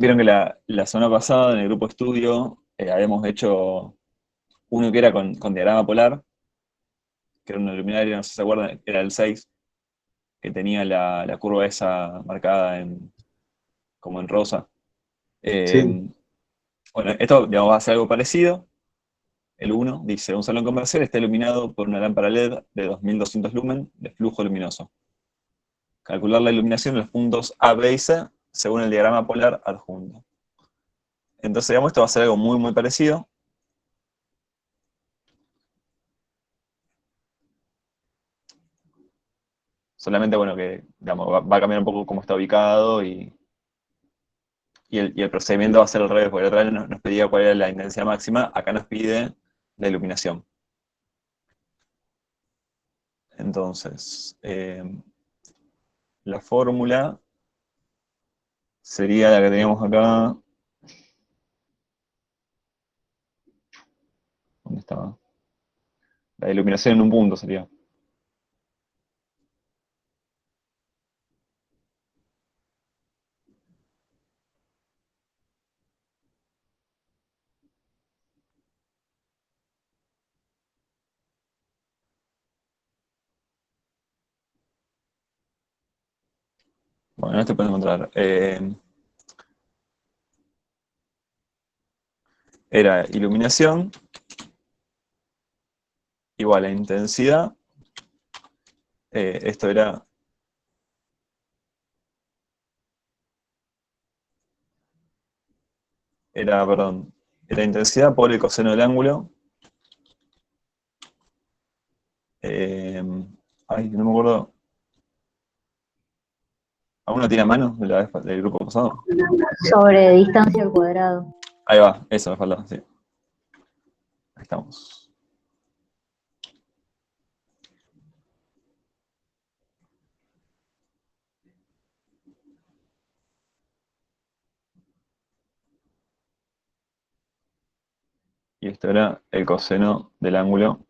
Vieron que la semana pasada en el grupo estudio habíamos hecho uno que era con diagrama polar, que era una luminaria, no sé si se acuerdan, era el 6 que tenía la curva esa marcada como en rosa. Sí, Eh, bueno, esto digamos, va a ser algo parecido. El uno dice, un salón comercial está iluminado por una lámpara LED de 2200 lumen de flujo luminoso. Calcular la iluminación de los puntos A, B y C según el diagrama polar adjunto. Entonces, digamos, esto va a ser algo muy, muy parecido. Solamente, bueno, que digamos, va a cambiar un poco cómo está ubicado y el procedimiento va a ser al revés, porque la otra vez nos pedía cuál era la intensidad máxima, acá nos pide la iluminación. Entonces, la fórmula sería la que teníamos acá. ¿Dónde estaba? La iluminación en un punto sería. Bueno, esto pueden encontrar. Era iluminación igual a intensidad. Esto perdón, era intensidad por el coseno del ángulo. Eh, ay, no me acuerdo. ¿Aún no tiene a mano de del grupo pasado? Sobre distancia al cuadrado. Ahí va, eso me falta, sí. Ahí estamos. Y esto era el coseno del ángulo.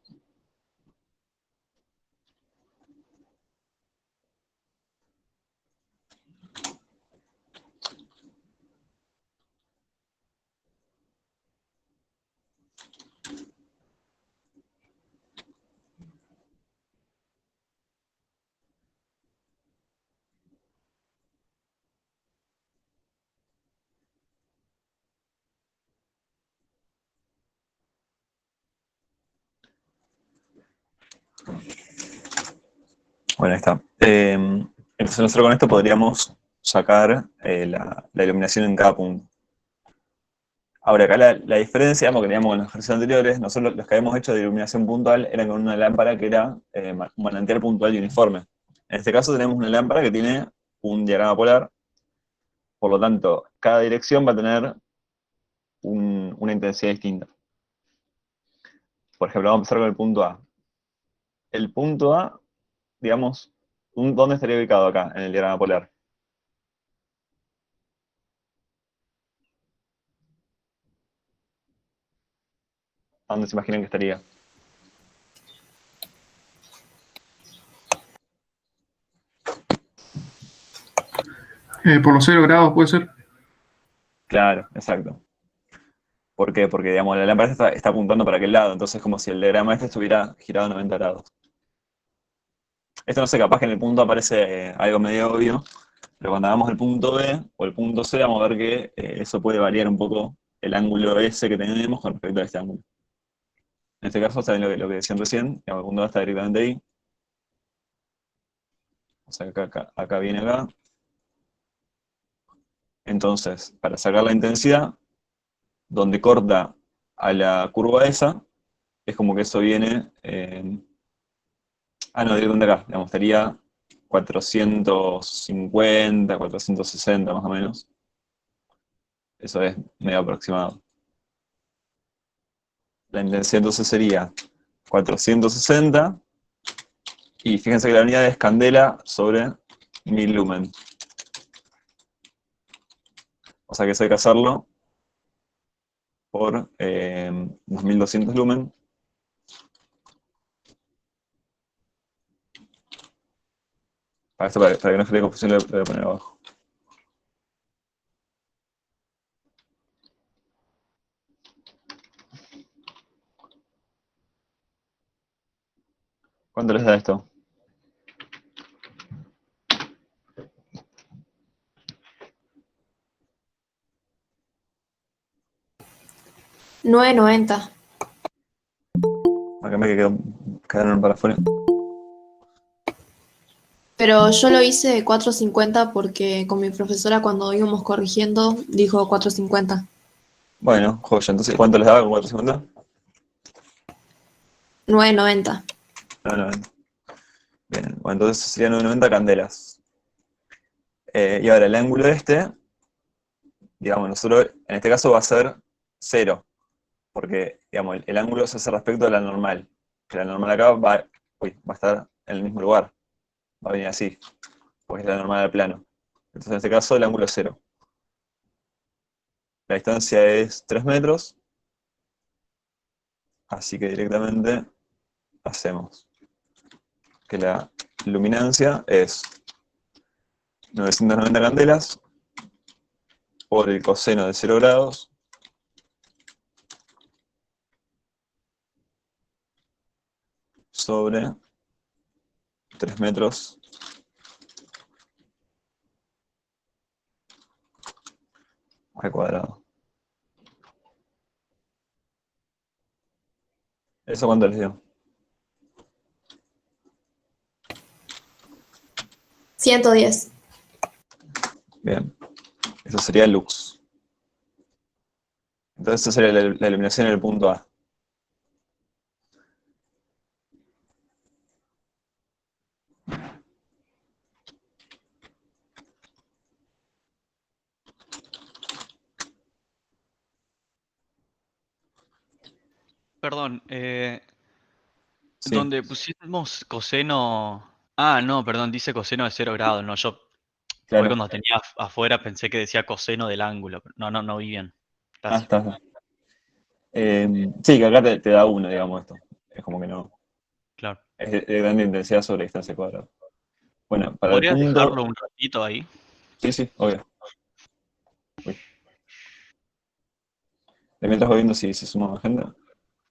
Bueno, ahí está. Entonces nosotros con esto podríamos sacar la iluminación en cada punto. Ahora, acá la diferencia, digamos, que teníamos con los ejercicios anteriores, nosotros los que habíamos hecho de iluminación puntual eran con una lámpara que era un manantial puntual y uniforme. En este caso tenemos una lámpara que tiene un diagrama polar, por lo tanto, cada dirección va a tener una intensidad distinta. Por ejemplo, vamos a empezar con el punto A. El punto A, digamos, ¿dónde estaría ubicado acá en el diagrama polar? ¿A dónde se imaginan que estaría? por los 0 grados puede ser. Claro, exacto. ¿Por qué? Porque, digamos, la lámpara está apuntando para aquel lado, entonces es como si el diagrama este estuviera girado 90 grados. Esto no sé, capaz que en el punto aparece algo medio obvio, pero cuando hagamos el punto B o el punto C, vamos a ver que eso puede variar un poco el ángulo S que tenemos con respecto a este ángulo. En este caso, saben lo que decían recién, digamos, el punto A está directamente ahí, o sea, acá viene acá. Entonces, para sacar la intensidad, donde corta a la curva esa, es como que eso viene, no, directamente acá, digamos, estaría 450, 460 más o menos. Eso es medio aproximado. La intensidad entonces sería 460, y fíjense que la unidad es candela sobre 1000 lumen. O sea que eso hay que hacerlo por 2200 lumen. Para que no genere confusión, lo voy a poner abajo. ¿Cuánto les da esto? $9.90. Acá me quedaron para afuera. Pero yo lo hice de 4.50 porque con mi profesora cuando íbamos corrigiendo dijo 4.50. Bueno, joya. Entonces, ¿cuánto les daba con 450? $9.90. 9.90. Bien, bueno, entonces serían 9.90 candelas. Y ahora el ángulo digamos, nosotros en este caso va a ser 0, porque digamos, el ángulo se hace respecto a la normal. Que la normal acá va a estar en el mismo lugar. Va a venir así, porque es la normal del plano. Entonces en este caso el ángulo es 0. La distancia es 3 metros, así que directamente hacemos que la luminancia es 990 candelas por el coseno de 0 grados sobre 3 metros al cuadrado. ¿Eso cuánto les dio? 110. Bien, eso sería lux. Entonces esa sería la iluminación en el punto A. Perdón, Sí, donde pusimos coseno... Ah, no, perdón, dice coseno de 0 grados. No, yo hoy claro. cuando tenía afuera pensé que decía coseno del ángulo. No vi bien. Ah, Gracias. está. Sí, que acá te da 1, digamos esto. Es como que no. Claro. Es de grande intensidad sobre distancia cuadrada. Bueno, para el ¿Podrías punto. dejarlo un ratito ahí? Sí, sí, obvio. Uy. De mientras voy viendo si se suma más gente.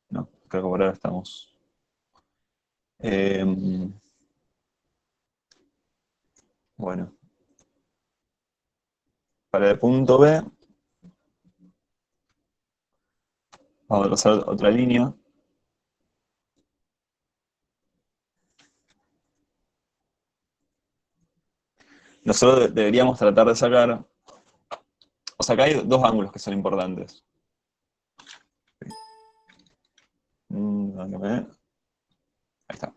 No, creo que por ahora estamos. Em, bueno, para el punto B, vamos a trazar otra línea. Nosotros deberíamos tratar de sacar. O sea, acá hay dos ángulos que son importantes. Ahí está.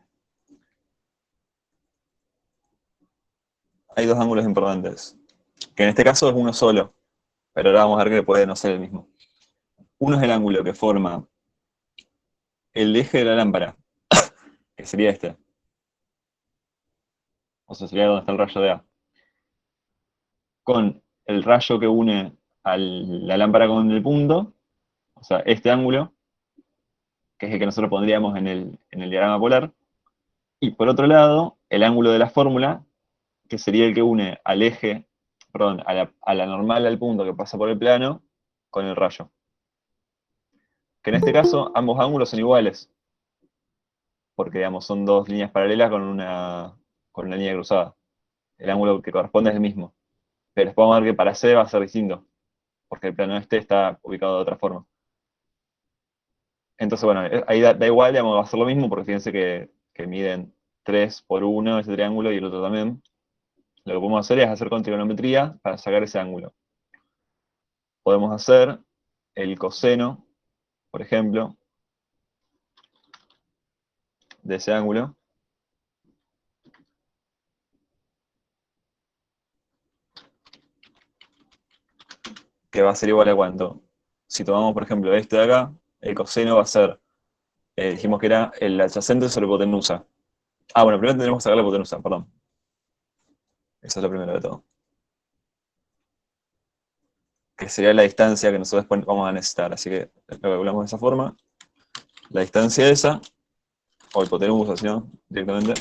Hay dos ángulos importantes. Que en este caso es uno solo. Pero ahora vamos a ver que puede no ser el mismo. Uno es el ángulo que forma el eje de la lámpara, que sería este. O sea, sería donde está el rayo de A. Con el rayo que une a la lámpara con el punto, o sea, este ángulo, que es el que nosotros pondríamos en el diagrama polar. Y por otro lado, el ángulo de la fórmula, que sería el que une al eje, perdón, a la normal al punto que pasa por el plano, con el rayo. Que en este caso, ambos ángulos son iguales, porque digamos, son dos líneas paralelas con una línea cruzada. El ángulo que corresponde es el mismo. Pero después vamos a ver que para C va a ser distinto, porque el plano este está ubicado de otra forma. Entonces, bueno, ahí da igual, digamos, va a ser lo mismo, porque fíjense que miden 3 por 1 ese triángulo y el otro también. Lo que podemos hacer es hacer con trigonometría para sacar ese ángulo. Podemos hacer el coseno, por ejemplo, de ese ángulo, que va a ser igual a cuánto. Si tomamos, por ejemplo, este de acá, el coseno va a ser, dijimos que era el adyacente sobre hipotenusa. Ah, bueno, primero tendremos que sacar la hipotenusa, perdón. Eso es lo primero de todo. Que sería la distancia que nosotros después vamos a necesitar. Así que lo calculamos de esa forma. La distancia esa, o hipotenusa, si no, directamente,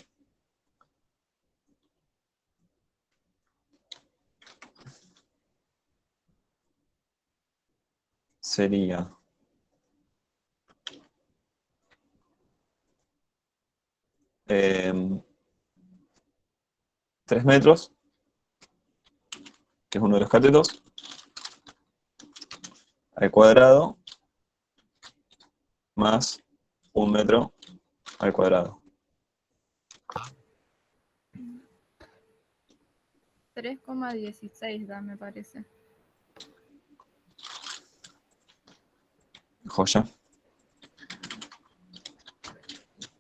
sería 3 metros, que es uno de los catetos, al cuadrado, más 1 metro al cuadrado. 3,16 da, me parece. Joya.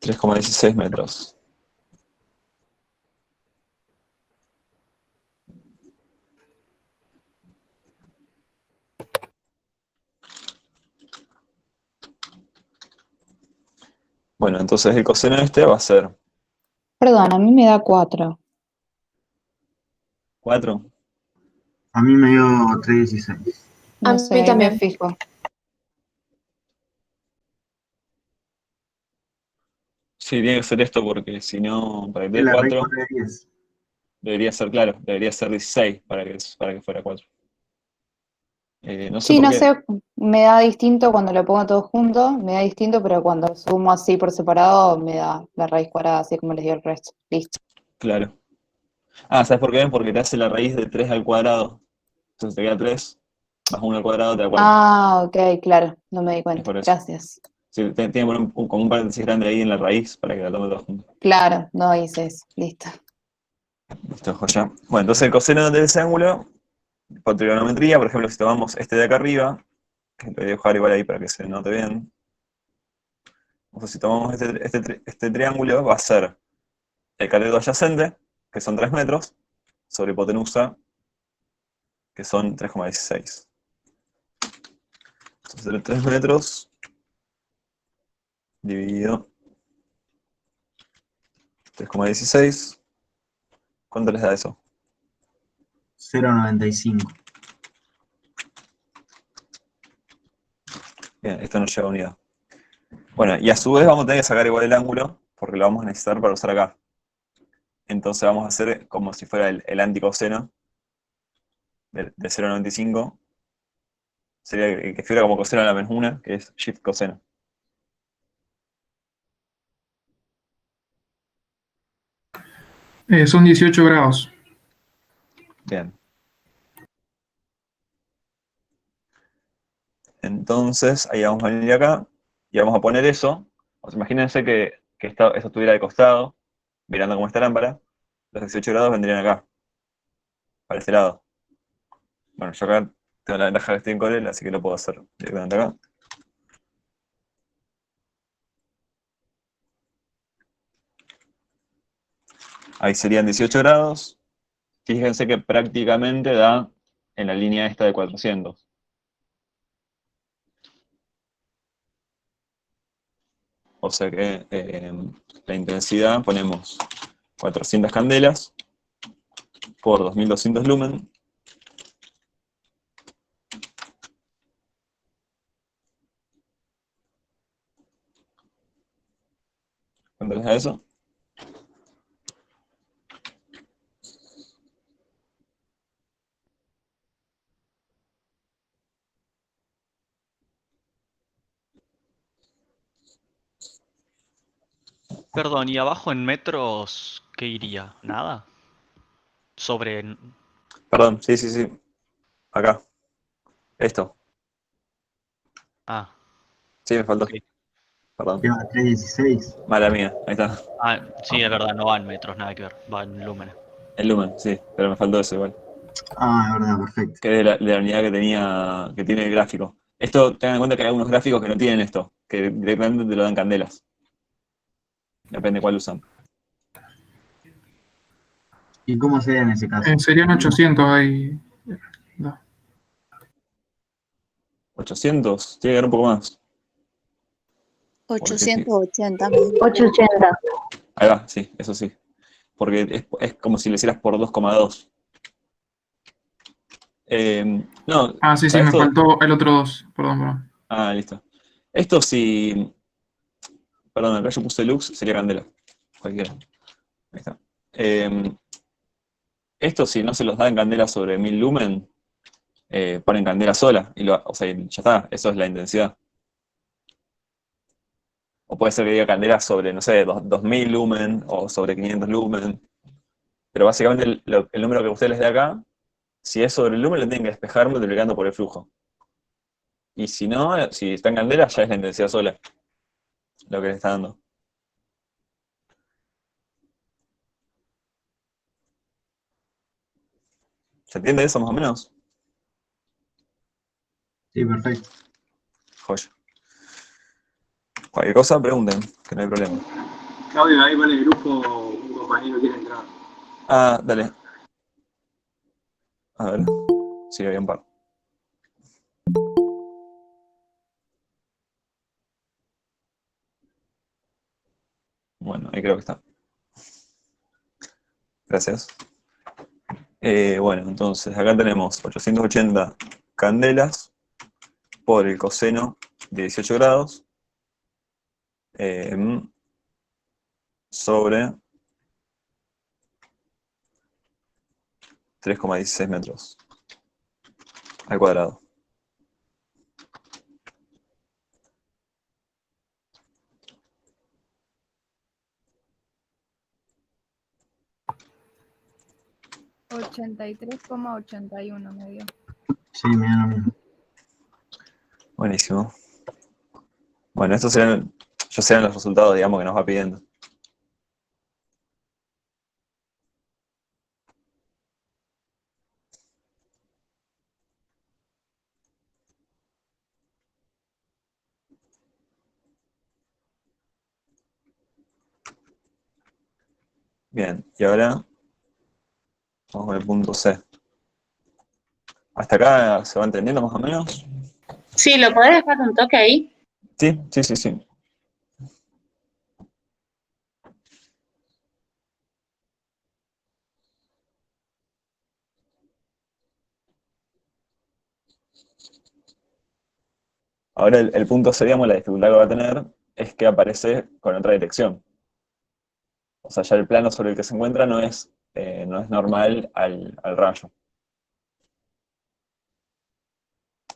3,16 metros. Bueno, entonces el coseno de este va a ser Perdón, a mí me da 4. 4. A mí me dio 3,16. A No mí sé, ahí me también. fijo. Sí, tiene que ser esto porque si no, para que Es dé la raíz 4, cuadrada de 10. debería ser, claro, debería ser 16 para que fuera 4. No sé Sí, por no qué. sé, me da distinto cuando lo pongo todo junto, me da distinto, pero cuando sumo así por separado me da la raíz cuadrada, así como les dio el resto. Listo. Claro. Ah, ¿sabes por qué? Porque te hace la raíz de 3 al cuadrado. Entonces te queda 3, más 1 al cuadrado te da 4. Ah, ok, claro, no me di Es cuenta. por eso. Gracias. Sí, tiene que poner como un paréntesis grande ahí en la raíz para que la tome todo junto. Claro, no hice eso. Listo. Listo, joya. Bueno, entonces el coseno de ese ángulo, por trigonometría, por ejemplo, si tomamos este de acá arriba, que lo voy a dibujar igual ahí para que se note bien. Entonces, si tomamos este triángulo, va a ser el cateto adyacente, que son 3 metros, sobre hipotenusa, que son 3,16. Entonces, 3 metros dividido 3,16. ¿Cuánto les da eso? 0,95. Bien, esto nos lleva a unidad. Bueno, y a su vez vamos a tener que sacar igual el ángulo, porque lo vamos a necesitar para usar acá. Entonces vamos a hacer como si fuera el anticoseno de 0,95. Sería el que figura como coseno a la menos 1, que es shift coseno. Son 18 grados. Bien. Entonces, ahí vamos a venir acá y vamos a poner eso. O sea, imagínense que esto estuviera de costado, mirando cómo está la lámpara. Los 18 grados vendrían acá, para este lado. Bueno, yo acá tengo la ventaja que estoy en Corel, así que lo puedo hacer directamente acá. Ahí serían 18 grados. Fíjense que prácticamente da en la línea esta de 400. O sea que la intensidad ponemos 400 candelas por 2200 lumen. ¿Cuánto les da eso? Perdón, ¿y abajo en metros qué iría? ¿Nada? Sobre... Perdón, sí. Acá. Esto. Ah, Sí, me faltó. ok. Perdón. Lleva 3,16. Mala mía. Ahí está. Ah, sí, es verdad, no va en metros, nada que ver, va en lúmenes. El lumen, sí. Pero me faltó eso igual. Ah, es verdad, perfecto. Que es de la unidad que tiene el gráfico. Esto, tengan en cuenta que hay algunos gráficos que no tienen esto. Que directamente te lo dan candelas. Depende cuál usan. ¿Y cómo sería en ese caso? Serían 800 ahí. No. 800. Tiene que dar un poco más. 880. 880. Ahí va, sí, eso sí. Porque es como si le hicieras por 2,2. No, Ah, sí, o sea, me esto. faltó el otro 2. Perdón. Ah, listo. Esto sí. Perdón, acá yo puse lux, sería candela. Cualquiera. Ahí está. Esto si no se los da en candela sobre 1000 lumen, ponen candela sola. O sea, ya está, eso es la intensidad. O puede ser que diga candela sobre, no sé, 2000 lumen o sobre 500 lumen. Pero básicamente el número que ustedes les dé acá, si es sobre el número, lo tienen que despejar multiplicando por el flujo. Y si no, si está en candela, ya es la intensidad sola lo que le está dando. ¿Se entiende eso más o menos? Sí, perfecto. Joya. Cualquier cosa, pregunten, que no hay problema. Claudio, ahí para el grupo un compañero quiere entrar. Ah, dale. A ver. Sí, había un par. Bueno, ahí creo que está. Gracias. Bueno, entonces acá tenemos 880 candelas por el coseno de 18 grados sobre 3,16 metros al cuadrado. $83,81 me dio. Sí, me da lo mismo. Buenísimo. Bueno, estos serán los resultados, digamos, que nos va pidiendo. Bien, y ahora vamos con el punto C. ¿Hasta acá se va entendiendo más o menos? Sí, ¿lo podés dejar un toque ahí? Sí, sí, sí, sí. Ahora el punto C, digamos, la dificultad que va a tener es que aparece con otra dirección. O sea, ya el plano sobre el que se encuentra no es normal al rayo.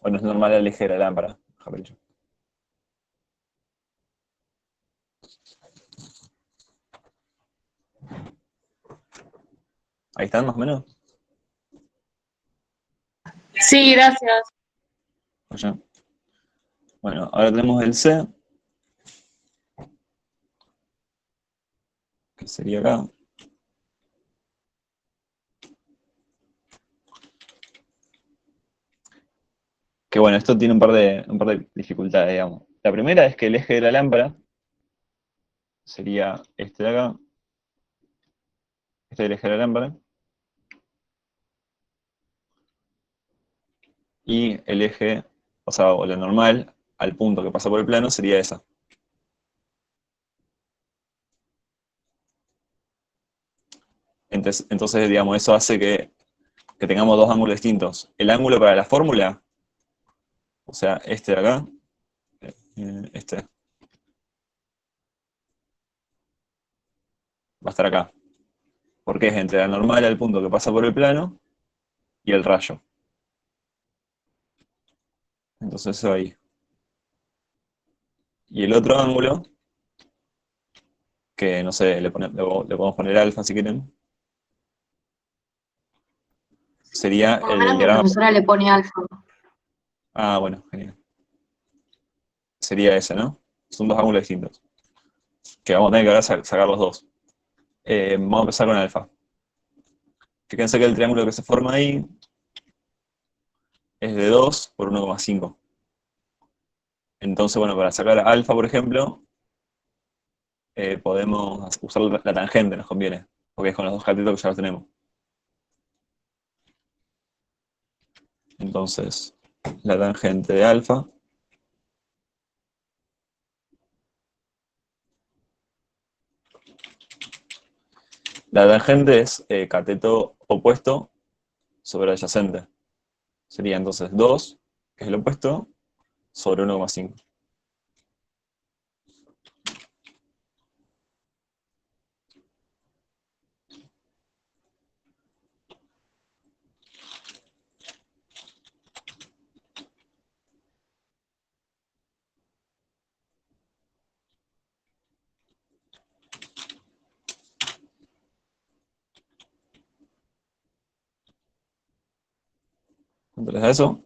O no es normal al eje de la lámpara, mejor dicho. Ahí están, más o menos. Sí, gracias. Oye. Bueno, ahora tenemos el C, que sería acá. Que bueno, esto tiene un par de dificultades, digamos. La primera es que el eje de la lámpara sería este de acá. Este es el eje de la lámpara. Y el eje, o sea, o la normal, al punto que pasa por el plano, sería esa. Entonces, digamos, eso hace que tengamos dos ángulos distintos. El ángulo para la fórmula, o sea, este de acá, este, va a estar acá. Porque es entre la normal al punto que pasa por el plano y el rayo. Entonces eso ahí. Y el otro ángulo, que no sé, le podemos poner alfa si quieren, sería Por lo el menos mi diagrama. profesora le pone alfa. Ah, bueno, genial. Sería ese, ¿no? Son dos ángulos distintos. Que vamos a tener que ahora sacar los dos. Vamos a empezar con alfa. Fíjense que el triángulo que se forma ahí es de 2 por 1,5. Entonces, bueno, para sacar alfa, por ejemplo, podemos usar la tangente, nos conviene, porque es con los dos catetos que ya los tenemos. Entonces, la tangente de alfa la tangente es cateto opuesto sobre adyacente. Sería entonces 2, que es el opuesto, sobre 1,5. ¿Cuánto les da eso?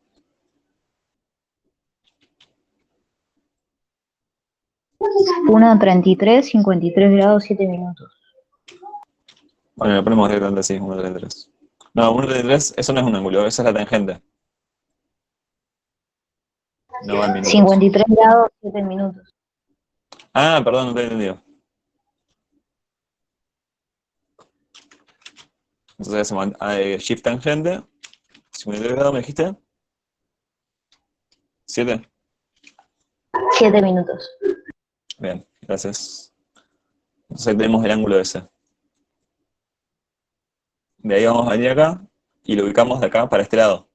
Uno 33, 53 grados, 7 minutos. Bueno, lo ponemos directamente así, 1,33. No, 1,33, eso no es un ángulo, esa es la tangente. No va en minutos. 53 grados, 7 minutos. Ah, perdón, no te he entendido. Entonces hacemos shift tangente, 53 grados, ¿me dijiste? 7. 7 minutos. Bien, gracias. Entonces ahí tenemos el ángulo ese. De ahí vamos a venir acá y lo ubicamos de acá para este lado.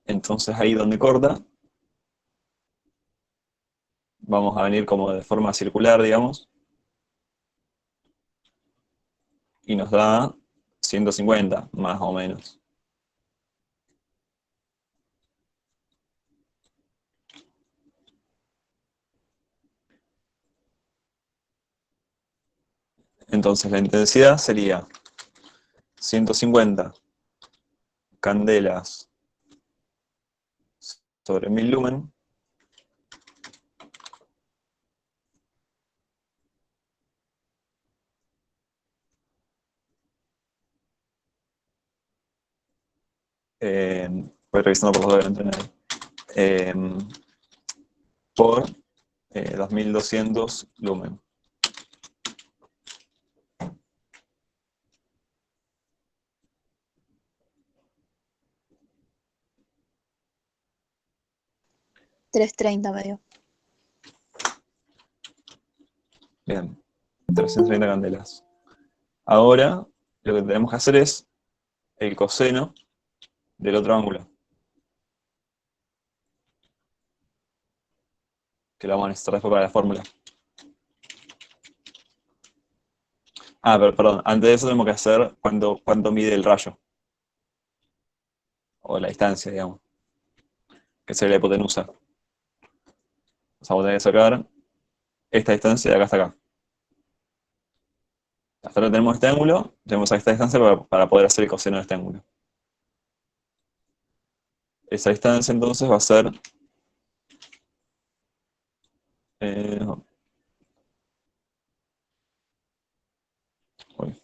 Entonces ahí donde corta, vamos a venir como de forma circular, digamos, y nos da 150, más o menos. Entonces la intensidad sería 150 candelas sobre 1000 lumen, voy revisando por los dos delante, por 2200 lumen. $3.30 me dio. Bien, 330 candelas. Ahora lo que tenemos que hacer es el coseno del otro ángulo, que lo vamos a necesitar después para la fórmula. Ah, pero perdón, antes de eso tenemos que hacer cuánto mide el rayo. O la distancia, digamos. Que sería la hipotenusa. O sea, vos tenés que sacar esta distancia de acá hasta acá. Hasta ahora tenemos este ángulo, tenemos esta distancia para poder hacer el coseno de este ángulo. Esa distancia entonces va a ser... uy.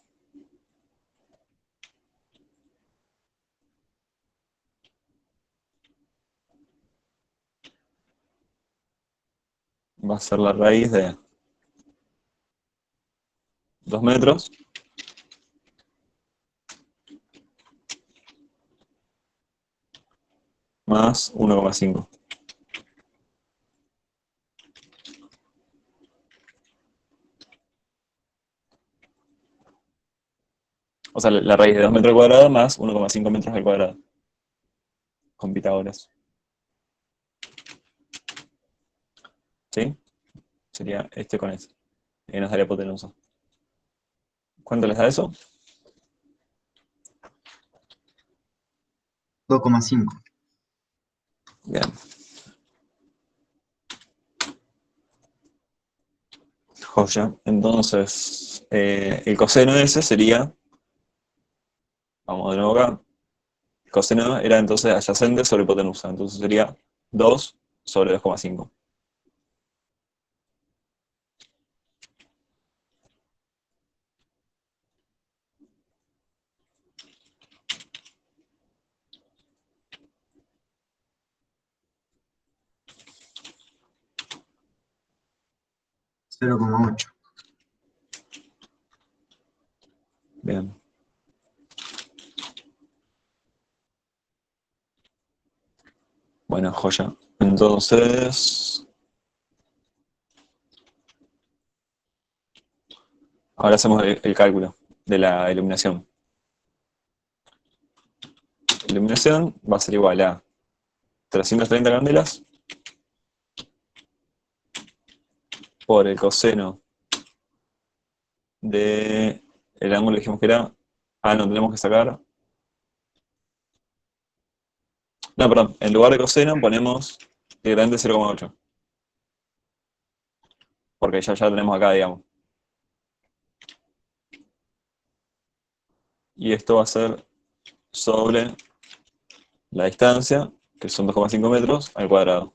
Va a ser la raíz de 2 metros más 1,5. O sea, la raíz de 2 metros cuadrados más 1,5 metros al cuadrado. Con Pitágoras. ¿Sí? Sería este con este. Y nos daría hipotenusa. ¿Cuánto les da eso? 2,5. Bien. Joya. Entonces, el coseno de ese sería... Vamos de nuevo acá. El coseno era entonces adyacente sobre hipotenusa. Entonces sería 2 sobre 2,5. Cero coma ocho. Bien. Bueno, joya. Entonces... Ahora hacemos el cálculo de la iluminación. La iluminación va a ser igual a 330 candelas por el coseno del ángulo que dijimos que era Ah, no, tenemos que sacar. No, perdón. En lugar de coseno ponemos directamente 0,8. Porque ya lo tenemos acá, digamos. Y esto va a ser sobre la distancia, que son 2,5 metros, al cuadrado.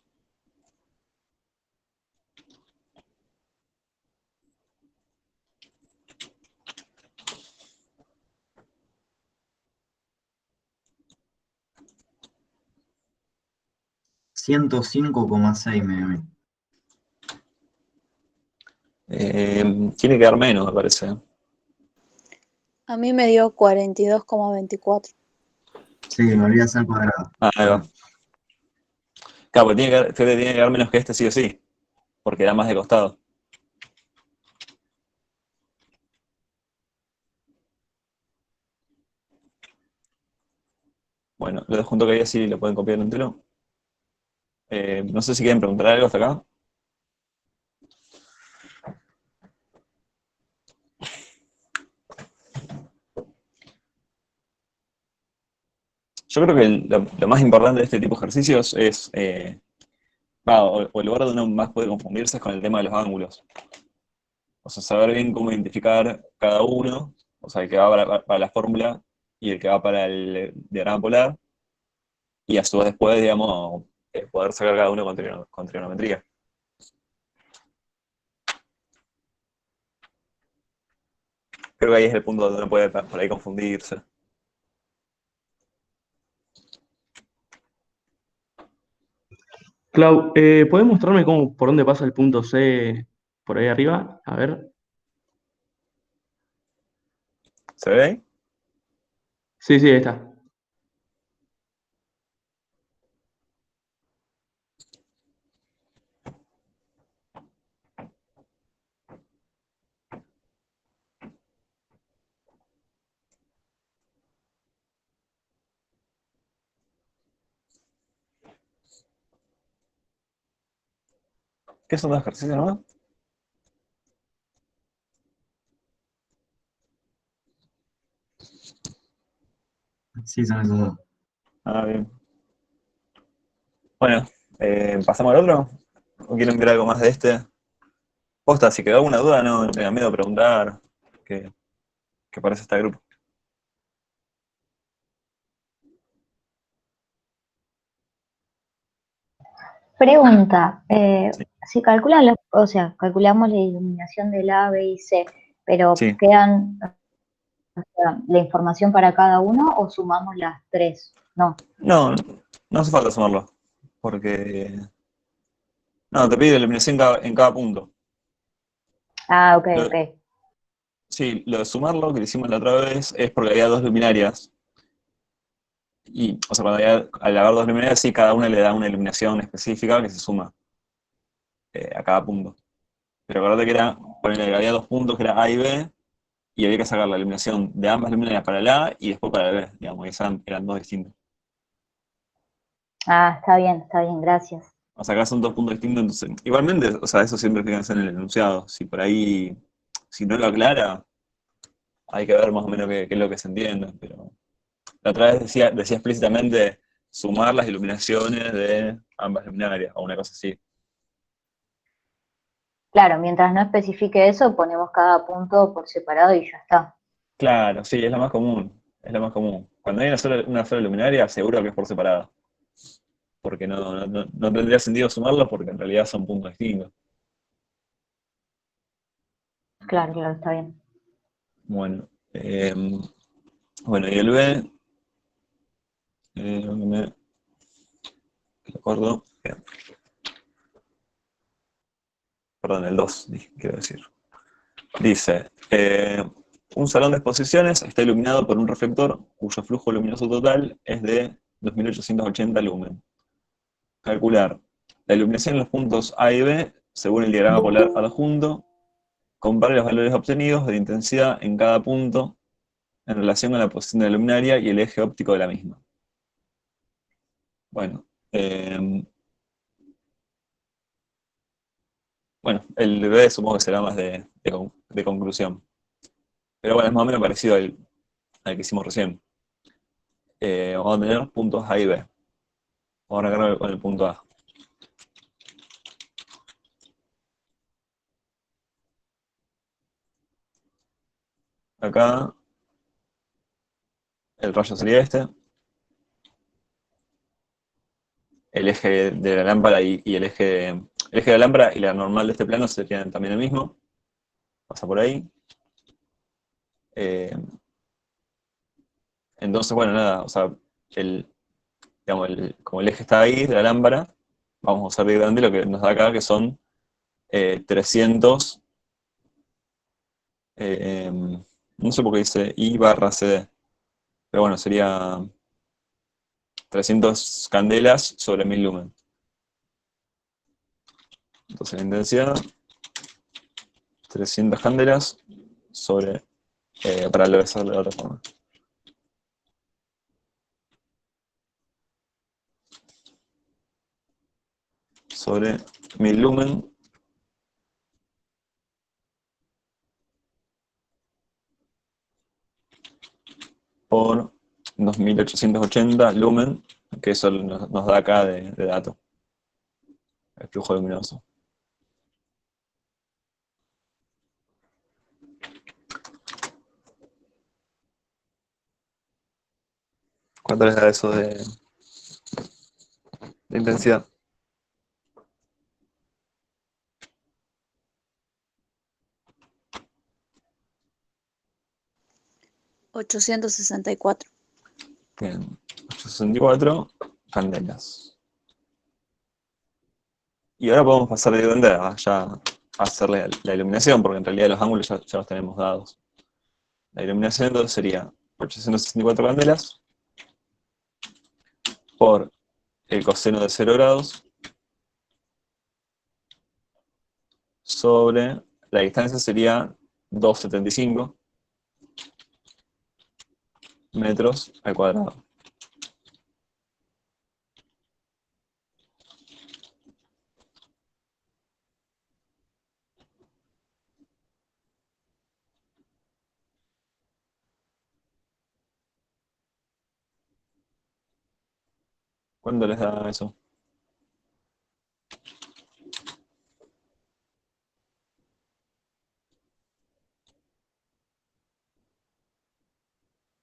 $105,6 me dio a mí. Tiene que dar menos, me parece. A mí me dio 42,24. Sí, me olvidé hacer cuadrado. Ah, ahí va. Claro, porque tiene que dar menos que este sí o sí, porque da más de costado. Bueno, lo dejo un toque ahí así lo pueden copiar entero. No sé si quieren preguntar algo hasta acá. Yo creo que lo más importante de este tipo de ejercicios es, o el lugar donde uno más puede confundirse es con el tema de los ángulos. O sea, saber bien cómo identificar cada uno, o sea, el que va para la fórmula y el que va para el diagrama polar, y a su vez después, digamos, poder sacar cada uno con trigonometría. Creo que ahí es el punto donde uno puede por ahí confundirse. Clau, ¿podés mostrarme por dónde pasa el punto C por ahí arriba? A ver. ¿Se ve ahí? Sí, sí, ahí está. ¿Qué son los ejercicios nomás? Sí, son esos dos. Ah, bien. Bueno, ¿pasamos al otro? ¿O quieren ver algo más de este? Posta, si quedó alguna duda, no tengan miedo a preguntar. ¿Qué parece este grupo? Pregunta, Sí. si calculan o sea, calculamos la iluminación del A, B y C, pero Sí. quedan la información para cada uno o sumamos las tres, no. No, no hace falta sumarlo. Porque. No, te pide iluminación en cada punto. Ah, ok, Lo- ok. sí, lo de sumarlo que lo hicimos la otra vez es porque había dos luminarias. Y, o sea, al haber dos luminarias, sí, cada una le da una iluminación específica que se suma a cada punto. Pero acordate que ponele que había dos puntos que era A y B, y había que sacar la iluminación de ambas luminarias para el A y después para el B, digamos, y eran dos distintos. Ah, está bien, gracias. O sea, acá son dos puntos distintos, entonces, igualmente, o sea, eso siempre fíjense en el enunciado. Si por ahí, si no lo aclara, hay que ver más o menos qué es lo que se entiende, pero la otra vez decía explícitamente sumar las iluminaciones de ambas luminarias, o una cosa así. Claro, mientras no especifique eso, ponemos cada punto por separado y ya está. Claro, sí, es la más común, es la más común. Cuando hay una sola luminaria, seguro que es por separado. Porque no tendría sentido sumarlos porque en realidad son puntos distintos. Claro, está bien. Bueno, y el B, me acuerdo, perdón, el 2, quiero decir. Dice, un salón de exposiciones está iluminado por un reflector cuyo flujo luminoso total es de 2880 lumen. Calcular la iluminación en los puntos A y B según el diagrama polar adjunto. Compare los valores obtenidos de intensidad en cada punto en relación a la posición de la luminaria y el eje óptico de la misma. Bueno, el B supongo que será más de conclusión. Pero bueno, es más o menos parecido al que hicimos recién. Vamos a tener puntos A y B. Vamos a arrancar con el punto A. Acá el rayo sería este. El eje de la lámpara y el eje de la lámpara y la normal de este plano serían también el mismo. Pasa por ahí. Entonces, bueno, nada, o sea, digamos, como el eje está ahí de la lámpara, vamos a usar de grande lo que nos da acá, que son 300, no sé por qué dice I barra CD, pero bueno, sería 300 candelas sobre 1000 lumen. Entonces la intensidad, 300 candelas sobre, para hacerlo de otra forma. Sobre 1000 lumen por 2880 lumen, que eso nos da acá de dato, el flujo luminoso. ¿Cuánto les da eso de intensidad? $864. Bien, 864 candelas. Y ahora podemos pasar directamente a ya a hacerle la iluminación, porque en realidad los ángulos ya los tenemos dados. La iluminación entonces sería 864 candelas por el coseno de 0 grados sobre la distancia sería 275 metros al cuadrado. ¿Cuánto les da eso?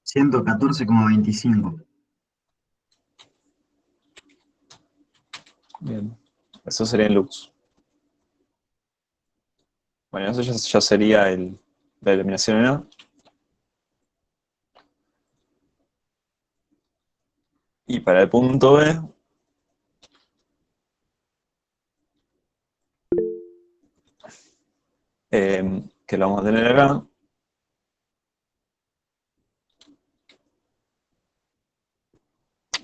$114,25. Bien, eso sería en lux. Bueno, eso ya sería la iluminación en A. Y para el punto B, que lo vamos a tener acá,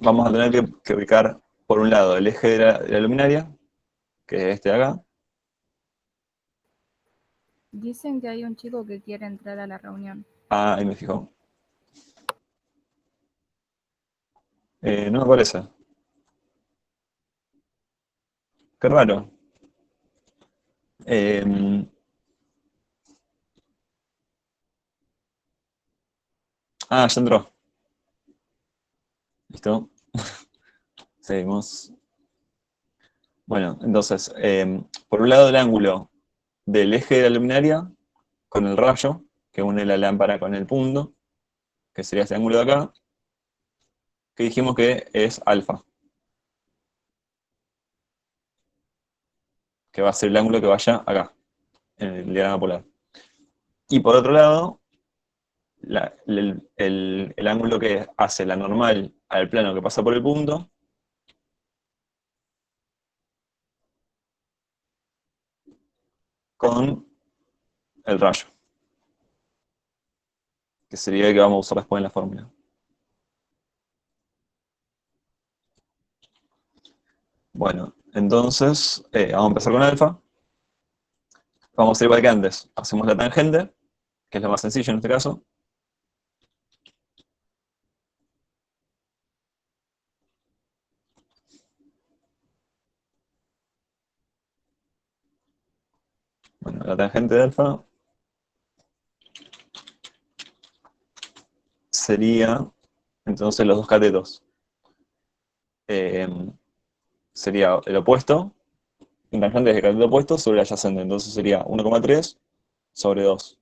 vamos a tener que ubicar, por un lado, el eje de la luminaria, que es este de acá. Dicen que hay un chico que quiere entrar a la reunión. Ah, ahí me fijo. No me parece. Qué raro. Ya entró. ¿Listo? Seguimos. Bueno, entonces, por un lado el ángulo del eje de la luminaria con el rayo, que une la lámpara con el punto, que sería este ángulo de acá, que dijimos que es alfa, que va a ser el ángulo que vaya acá, en el diagrama polar. Y por otro lado, el ángulo que hace la normal al plano que pasa por el punto, con el rayo, que sería el que vamos a usar después en la fórmula. Bueno, entonces, vamos a empezar con alfa. Vamos a hacer igual que antes. Hacemos la tangente, que es lo más sencillo en este caso. Bueno, la tangente de alfa sería, entonces, los dos catetos. Sería el opuesto, un tangente del cateto opuesto sobre el adyacente. Entonces sería 1,3 sobre 2.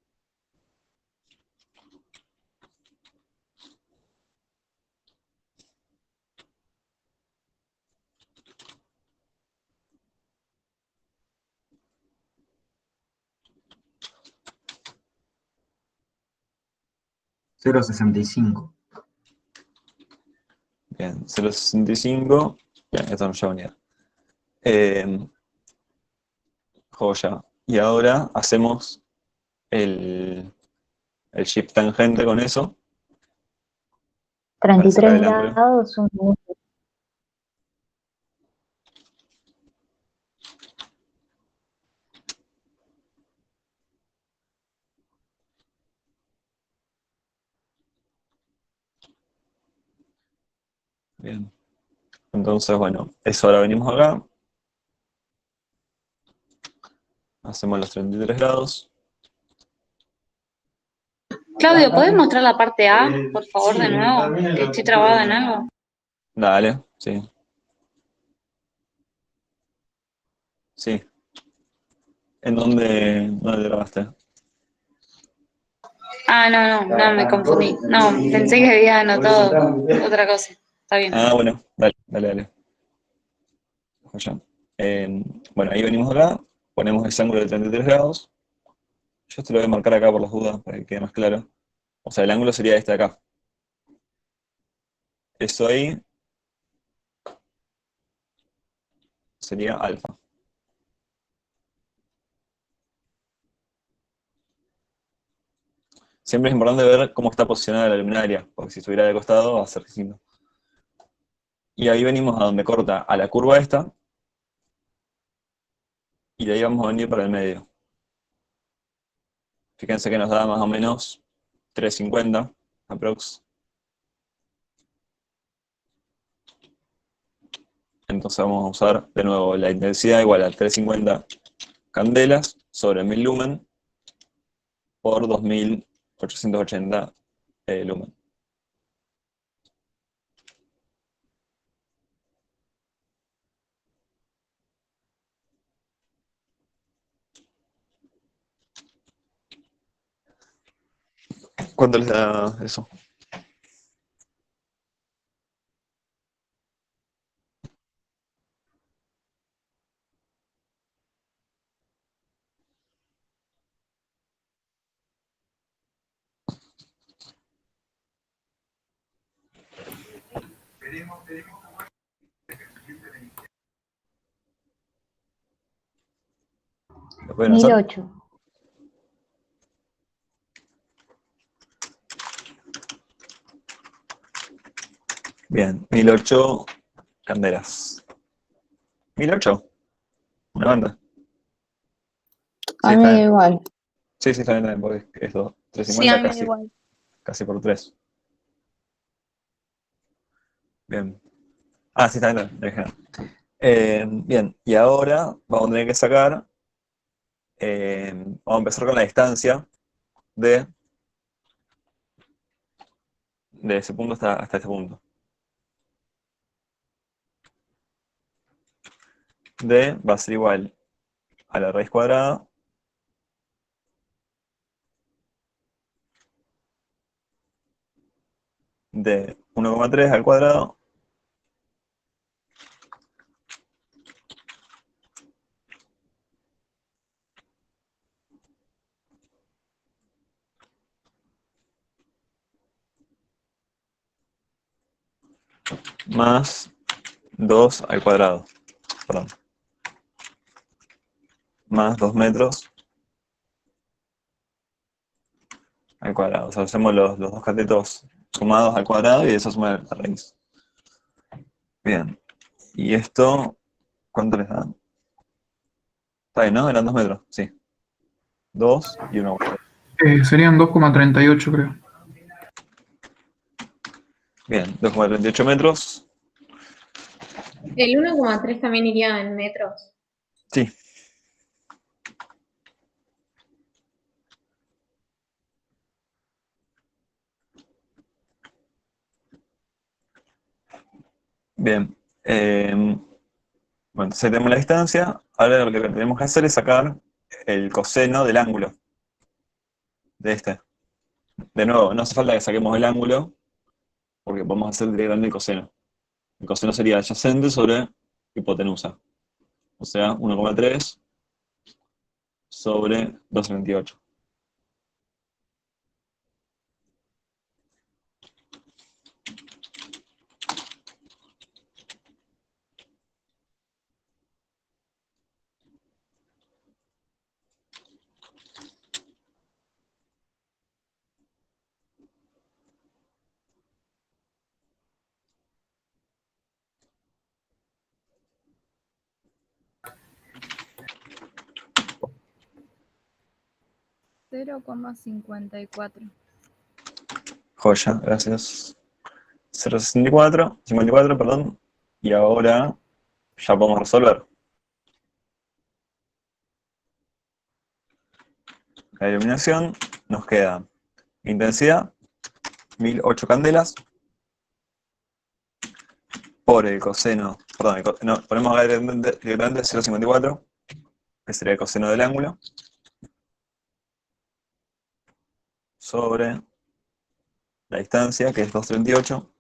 Cero 0,65. Bien, 0,65. Bien, esto no lleva unidad. Joya. Y ahora hacemos el shift tangente con eso. Para sacar 33 el ángulo. grados, un minuto. Bien. Entonces, bueno, eso ahora venimos acá. Hacemos los 33 grados. Claudio, ¿puedes mostrar la parte A, por favor, de nuevo? Que estoy trabada en algo. Dale, sí. Sí. ¿En dónde grabaste? Ah, no, me confundí. No, pensé que había anotado otra cosa. Está bien. Ah, bueno, dale. Joya. Bueno, ahí venimos acá. Ponemos ese ángulo de 33 grados. Yo esto lo voy a marcar acá por las dudas, para que quede más claro. O sea, el ángulo sería este de acá. Eso ahí sería alfa. Siempre es importante ver cómo está posicionada la luminaria, porque si estuviera de costado va a ser distinto. Y ahí venimos a donde corta a la curva esta, y de ahí vamos a venir para el medio. Fíjense que nos da más o menos 350 aprox. Entonces vamos a usar de nuevo la intensidad igual a 350 candelas sobre 1000 lumen por 2880 lumen. ¿Cuánto les da eso? ¿Lo pueden hacer? 1008. Bien, 1008 candelas. 1008, una banda. Sí, A está mí bien. igual. Sí, está bien, porque es 350 Sí, a mí casi, igual. casi por 3. Bien. Ah, sí, está bien, bien, y ahora vamos a tener que sacar, vamos a empezar con la distancia de ese punto hasta este punto. Va a ser igual a la raíz cuadrada de 1,3 al cuadrado más 2 al cuadrado. Perdón. Más 2 metros al cuadrado. O sea, hacemos los dos catetos sumados al cuadrado y eso suma la raíz. Bien. Y esto, ¿cuánto les da? Está bien, ¿no? Eran 2 metros, sí. 2 y 1. Serían 2,38 creo. Bien, 2,38 metros. ¿El 1,3 también iría en metros? Sí. Bien. Bueno, entonces tenemos la distancia. Ahora lo que tenemos que hacer es sacar el coseno del ángulo. De este. De nuevo, no hace falta que saquemos el ángulo, porque podemos hacer directamente el coseno. El coseno sería adyacente sobre hipotenusa. O sea, 1,3 sobre 2,38. $0,54. Joya, gracias. 0,54, perdón. Y ahora ya podemos resolver. La iluminación nos queda intensidad, 1008 candelas, por el coseno, perdón, no, ponemos acá directamente 0,54, que sería el coseno del ángulo, sobre la distancia, que es 238,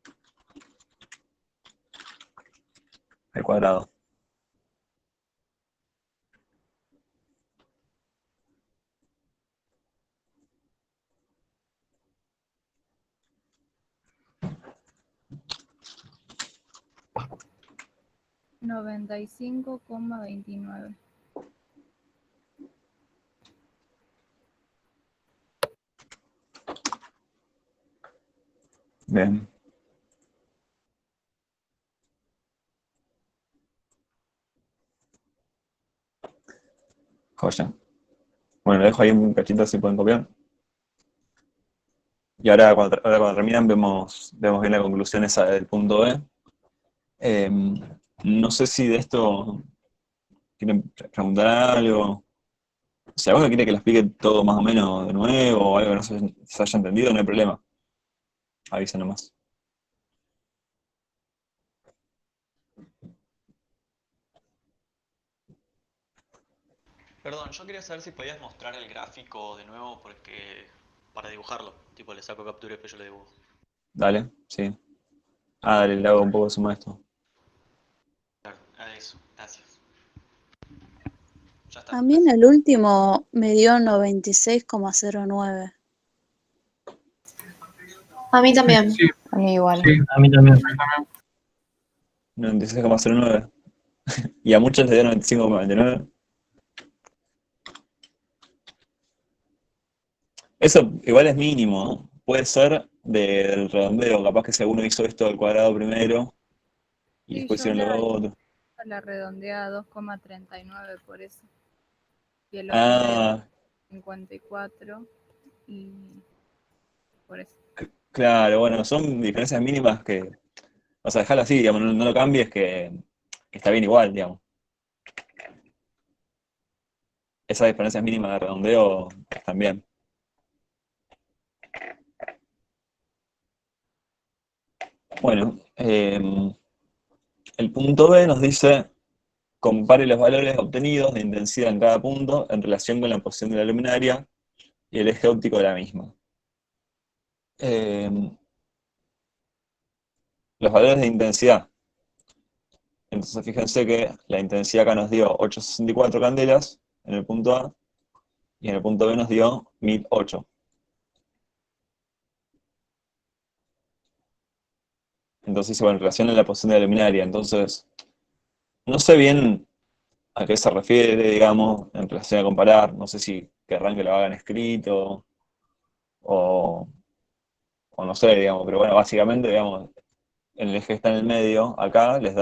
al cuadrado. $95,29. Bien. Joya. Bueno, lo dejo ahí un cachito si pueden copiar. Y ahora cuando terminan vemos bien la conclusión esa del punto B. No sé si de esto quieren preguntar algo. Si alguno quiere que lo explique todo más o menos de nuevo o algo que no se haya entendido, no hay problema. Avisa nomás. Perdón, yo quería saber si podías mostrar el gráfico de nuevo porque para dibujarlo, tipo le saco captura y después yo lo dibujo. Dale, sí. Dale, le hago un poco de suma a esto. Claro, eso, gracias. Ya está. A mí en el último me dio 96,09. A mí también. Sí, A mí igual. sí, A mí también. 96,09. Y a muchos le dieron 95,29. Eso igual es mínimo, ¿no? Puede ser del redondeo, capaz que si alguno hizo esto al cuadrado primero y Sí, después yo hicieron lo otro. la redondeé a 2,39 por eso. Y el otro Ah, 54 y por eso. claro, bueno, son diferencias mínimas que, o sea, dejalo así, digamos, no lo cambies, que está bien igual, digamos. Esas diferencias mínimas de redondeo están bien. Bueno, el punto B nos dice, compare los valores obtenidos de intensidad en cada punto en relación con la posición de la luminaria y el eje óptico de la misma. Los valores de intensidad. Entonces fíjense que la intensidad acá nos dio 864 candelas en el punto A y en el punto B nos dio 1008. Entonces, bueno, en relación a la posición de la luminaria. Entonces, no sé bien a qué se refiere, digamos, en relación a comparar. No sé si querrán que lo hagan escrito o no sé, digamos. Pero bueno, básicamente, digamos, en el eje que está en el medio, acá les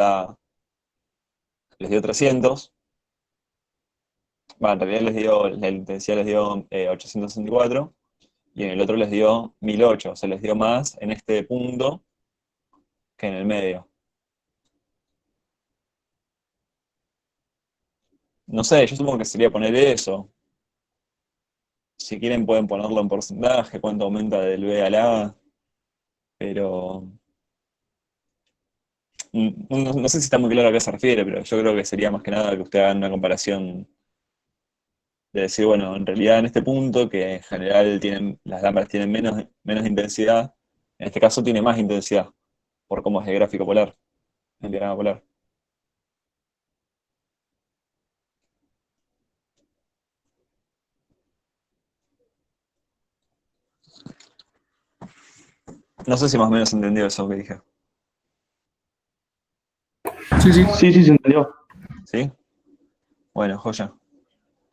dio 300. Bueno, en realidad la intensidad les dio 864 y en el otro les dio 1008, o sea, les dio más en este punto que en el medio. No sé, yo supongo que sería poner eso. Si quieren pueden ponerlo en porcentaje, cuánto aumenta del B al A, pero no sé si está muy claro a qué se refiere, pero yo creo que sería más que nada que usted haga una comparación de decir, bueno, en realidad en este punto, que en general las lámparas tienen menos intensidad, en este caso tiene más intensidad, por cómo es el gráfico polar, el diagrama polar. No sé si más o menos entendió eso que dije. Sí, sí. Sí, sí, se entendió. ¿Sí? Bueno, joya.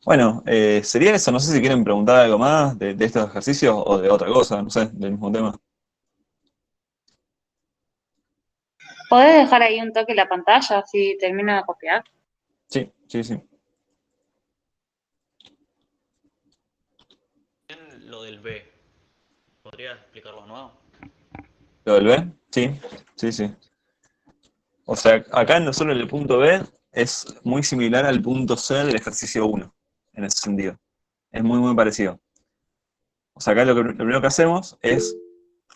Bueno, sería eso. No sé si quieren preguntar algo más de estos ejercicios o de otra cosa, no sé, del mismo tema. ¿Podés dejar ahí un toque la pantalla así termino de copiar? Sí, sí, sí. Lo del B, ¿podría explicarlo de nuevo? ¿Lo del B? Sí, sí, sí. O sea, acá nosotros el punto B es muy similar al punto C del ejercicio 1, en ese sentido. Es muy, muy parecido. O sea, acá lo primero que hacemos es,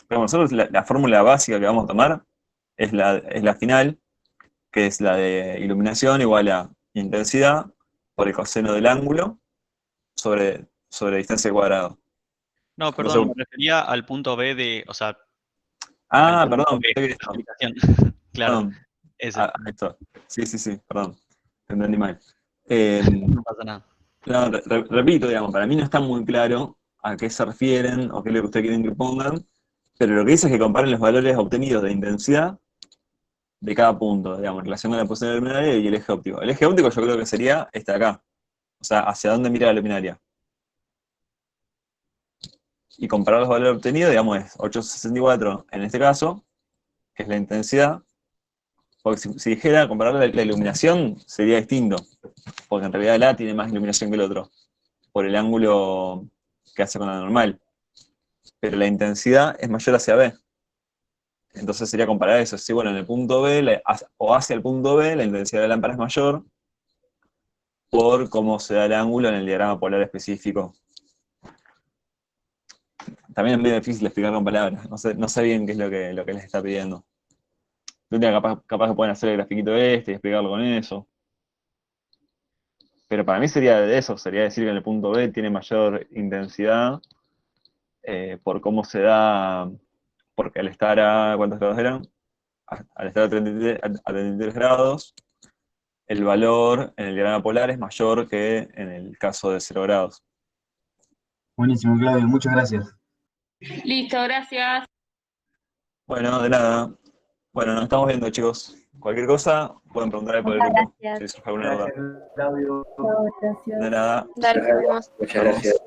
digamos, nosotros la fórmula básica que vamos a tomar es la final, que es la de iluminación igual a intensidad por el coseno del ángulo sobre distancia al cuadrado. No, perdón, me refería al punto B de, o sea, al punto Perdón, B pensé de que la esto. explicación. Claro, Perdón. ese. Ahí está. Sí, perdón. Te entendí mal. No pasa nada. No, repito, digamos, para mí no está muy claro a qué se refieren o qué es lo que ustedes quieren que pongan, pero lo que dice es que comparen los valores obtenidos de intensidad de cada punto, digamos, en relación con la posición de la luminaria y el eje óptico. El eje óptico yo creo que sería este de acá, o sea, hacia dónde mira la luminaria. Y comparar los valores obtenidos, digamos, es 864 en este caso, que es la intensidad, porque si dijera comparar la iluminación sería distinto, porque en realidad el A tiene más iluminación que el otro, por el ángulo que hace con la normal. Pero la intensidad es mayor hacia B. Entonces sería comparar eso. Sí, bueno, en el punto B, o hacia el punto B, la intensidad de la lámpara es mayor por cómo se da el ángulo en el diagrama polar específico. También es medio difícil explicar con palabras. No sé bien qué es lo que les está pidiendo. Capaz que pueden hacer el grafiquito este y explicarlo con eso. Pero para mí sería de eso, sería decir que en el punto B tiene mayor intensidad por cómo se da, porque al estar a, ¿cuántos grados eran? Al estar a 33 grados, el valor en el diagrama polar es mayor que en el caso de 0 grados. Buenísimo, Claudio, muchas gracias. Listo, gracias. Bueno, de nada. Bueno, nos estamos viendo, chicos. Cualquier cosa, pueden preguntar por el Muchas grupo, gracias. si surge alguna duda. Claudio. Chao, gracias. De nada. Dale, nos vemos. Muchas gracias.